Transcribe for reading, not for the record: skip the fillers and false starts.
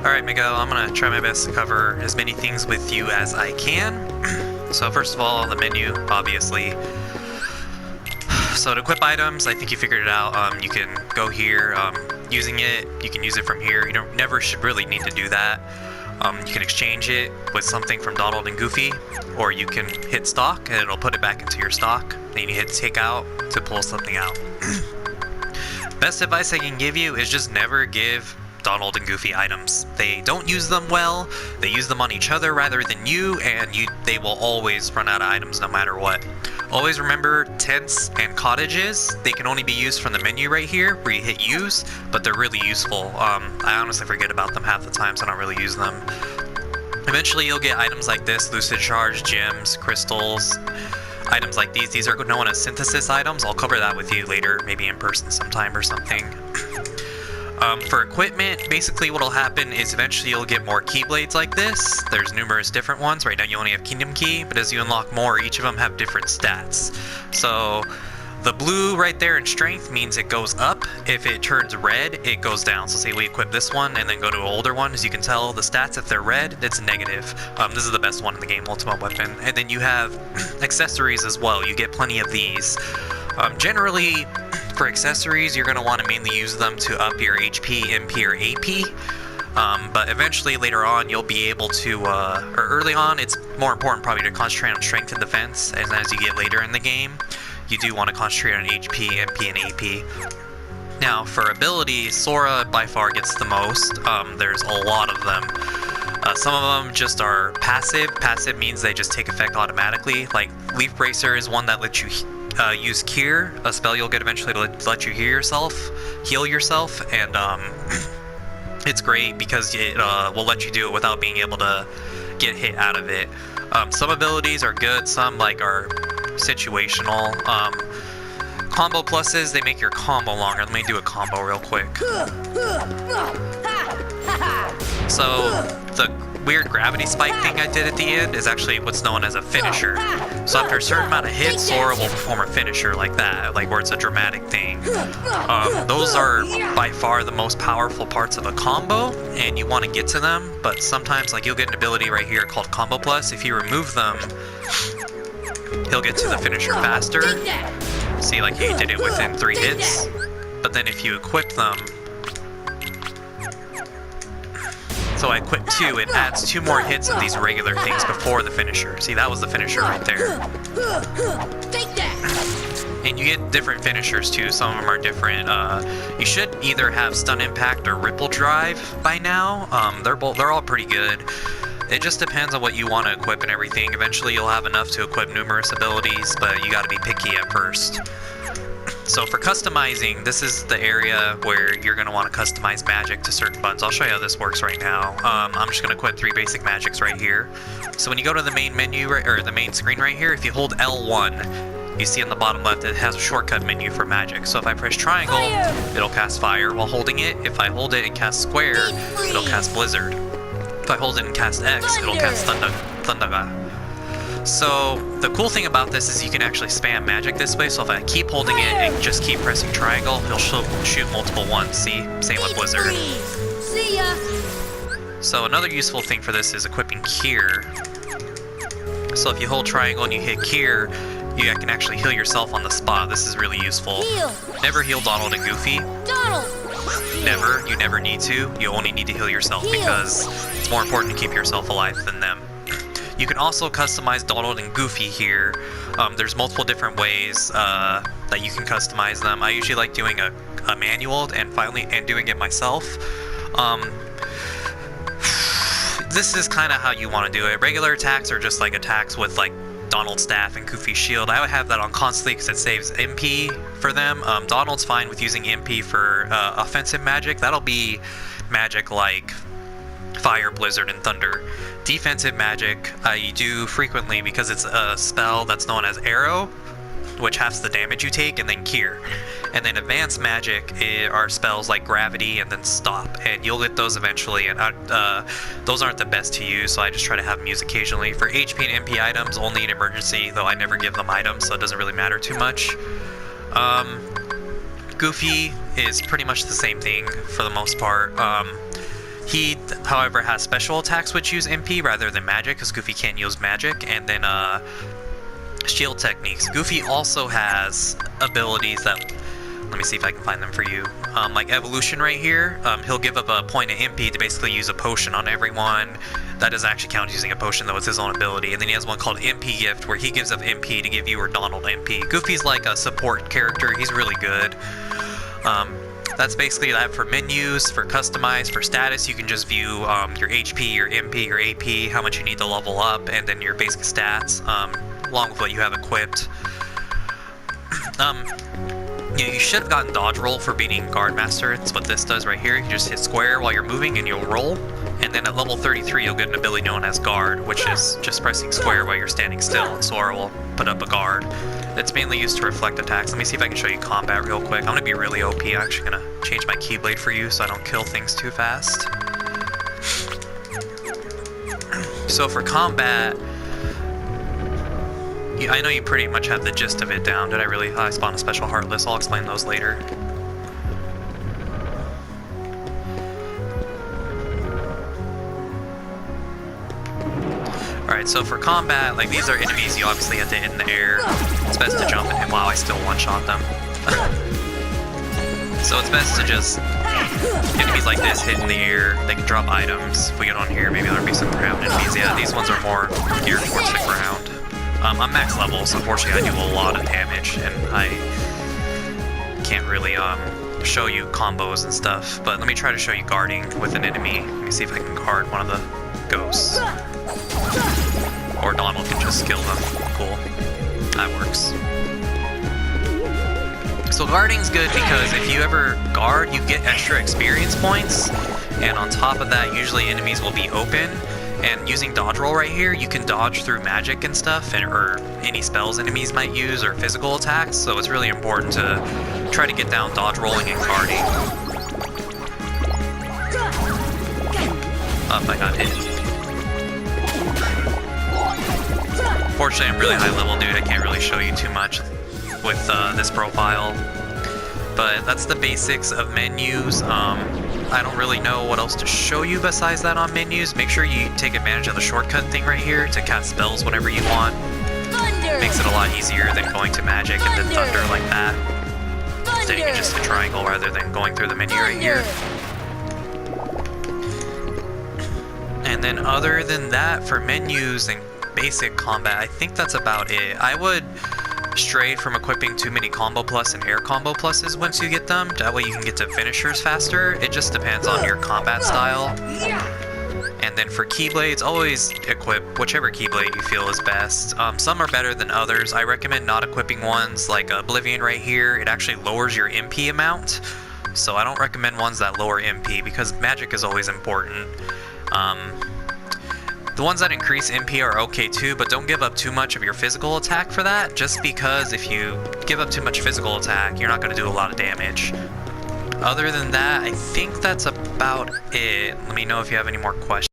Alright, Miguel, I'm gonna try my best to cover as many things with you as I can. So first of all, the menu, obviously. So to equip items, I think you figured it out. You can go here, using it, you can use it from here. You never should really need to do that. You can exchange it with something from Donald and Goofy, or you can hit stock and it'll put it back into your stock. Then you hit take out to pull something out. Best advice I can give you is just never give Donald and Goofy items. They don't use them well, they use them on each other rather than you, and they will always run out of items no matter what. Always remember tents and cottages, they can only be used from the menu right here where you hit use, but they're really useful. I honestly forget about them half the time, so I don't really use them. Eventually you'll get items like this, lucid charge, gems, crystals, items like these are known as synthesis items. I'll cover that with you later, maybe in person sometime or something. For equipment, basically what'll happen is eventually you'll get more keyblades like this. There's numerous different ones. Right now you only have Kingdom Key, but as you unlock more, each of them have different stats. So the blue right there in strength means it goes up. If it turns red, it goes down. So say we equip this one and then go to an older one. As you can tell, the stats, if they're red, it's negative. This is the best one in the game, Ultimate Weapon. And then you have accessories as well. You get plenty of these. Generally, for accessories, you're going to want to mainly use them to up your HP, MP, or AP. But eventually, later on, you'll be able to, or early on, it's more important probably to concentrate on strength and defense. And as you get later in the game, you do want to concentrate on HP, MP, and AP. Now, for abilities, Sora by far gets the most. There's a lot of them. Some of them just are passive. Passive means they just take effect automatically. Like, Leaf Bracer is one that lets you use Cure, a spell you'll get eventually to let you heal yourself, and it's great because it will let you do it without being able to get hit out of it. Some abilities are good, some are situational. Combo pluses, they make your combo longer. Let me do a combo real quick. So the weird gravity spike thing I did at the end is actually what's known as a finisher. So after a certain amount of hits, Sora will perform a finisher like that, like where it's a dramatic thing. Those are by far the most powerful parts of a combo, and you want to get to them, but sometimes you'll get an ability right here called Combo Plus. If you remove them, he'll get to the finisher faster. See, he did it within 3 hits, but then if you equip them, so I equip 2, it adds 2 more hits of these regular things before the finisher. See, that was the finisher right there. And you get different finishers too, some of them are different. You should either have Stun Impact or Ripple Drive by now. They're all pretty good. It just depends on what you want to equip and everything. Eventually you'll have enough to equip numerous abilities, but you gotta be picky at first. So for customizing, this is the area where you're going to want to customize magic to certain buttons. I'll show you how this works right now. I'm just going to equip 3 basic magics right here. So when you go to the main menu, or the main screen right here, if you hold L1, you see on the bottom left it has a shortcut menu for magic. So if I press triangle, it'll cast fire while holding it. If I hold it and cast square, it'll cast blizzard. If I hold it and cast X, it'll cast Thundaga. So the cool thing about this is you can actually spam magic this way. So if I keep holding it and just keep pressing triangle, he'll shoot multiple ones. See? Same with Blizzard. See ya. So another useful thing for this is equipping Cure. So if you hold triangle and you hit Cure, you can actually heal yourself on the spot. This is really useful. Never heal Donald and Goofy. Donald. Never. You never need to. You only need to heal yourself because it's more important to keep yourself alive than them. You can also customize Donald and Goofy here. There's multiple different ways that you can customize them. I usually like doing a manual and doing it myself. This is kind of how you want to do it. Regular attacks are just attacks with Donald's staff and Goofy's shield. I would have that on constantly because it saves MP for them. Donald's fine with using MP for offensive magic. That'll be magic like Fire, Blizzard, and Thunder. Defensive magic you do frequently because it's a spell that's known as Arrow, which halves the damage you take, and then Cure. And then advanced magic are spells like Gravity and then Stop, and you'll get those eventually, and those aren't the best to use, so I just try to have them used occasionally. For HP and MP items, only in emergency, though I never give them items, so it doesn't really matter too much. Goofy is pretty much the same thing for the most part. He, however, has special attacks which use MP rather than magic, because Goofy can't use magic, and then shield techniques. Goofy also has abilities that, let me see if I can find them for you. Like evolution right here, he'll give up a point of MP to basically use a potion on everyone. That doesn't actually count as using a potion though, it's his own ability. And then he has one called MP gift where he gives up MP to give you or Donald MP. Goofy's like a support character, he's really good. That's basically that for menus. For customize, for status, you can just view your HP, your MP, your AP, how much you need to level up, and then your basic stats, along with what you have equipped. You should have gotten dodge roll for beating Guard Master. It's what this does right here. You just hit square while you're moving and you'll roll. And then at level 33, you'll get an ability known as Guard, which is just pressing square while you're standing still, and Sora will put up a guard. It's mainly used to reflect attacks. Let me see if I can show you combat real quick. I'm going to be really OP. I'm actually going to change my Keyblade for you so I don't kill things too fast. So for combat, I know you pretty much have the gist of it down. Did I really? I spawned a special Heartless. I'll explain those later. Alright, so for combat, like these are enemies you obviously have to hit in the air. It's best to jump and hit. Wow, I still one-shot them. So it's best to just, enemies like this hit in the air, they can drop items. If we get on here, maybe there'll be some ground enemies. Yeah, these ones are more geared towards the ground. I'm max level, so unfortunately I do a lot of damage, and I can't really show you combos and stuff. But let me try to show you guarding with an enemy. Let me see if I can guard one of the ghosts. Or Donald can just kill them. Cool. That works. So guarding's good because if you ever guard, you get extra experience points, and on top of that, usually enemies will be open. And using dodge roll right here, you can dodge through magic and stuff, or any spells enemies might use, or physical attacks, so it's really important to try to get down dodge rolling and guarding. Up, I got hit. Fortunately, I'm really high level, dude. I can't really show you too much with this profile. But that's the basics of menus. I don't really know what else to show you besides that on menus. Make sure you take advantage of the shortcut thing right here to cast spells whenever you want. Thunder. Makes it a lot easier than going to magic and then thunder like that. Then you can just hit triangle rather than going through the menu right here. And then other than that, for menus and basic combat, I think that's about it. I would stray from equipping too many combo plus and air combo pluses once you get them. That way you can get to finishers faster. It just depends on your combat style. And then for keyblades, always equip whichever keyblade you feel is best. Some are better than others. I recommend not equipping ones like Oblivion right here. It actually lowers your MP amount. So I don't recommend ones that lower MP because magic is always important. The ones that increase MP are okay too, but don't give up too much of your physical attack for that, just because if you give up too much physical attack, you're not going to do a lot of damage. Other than that, I think that's about it. Let me know if you have any more questions.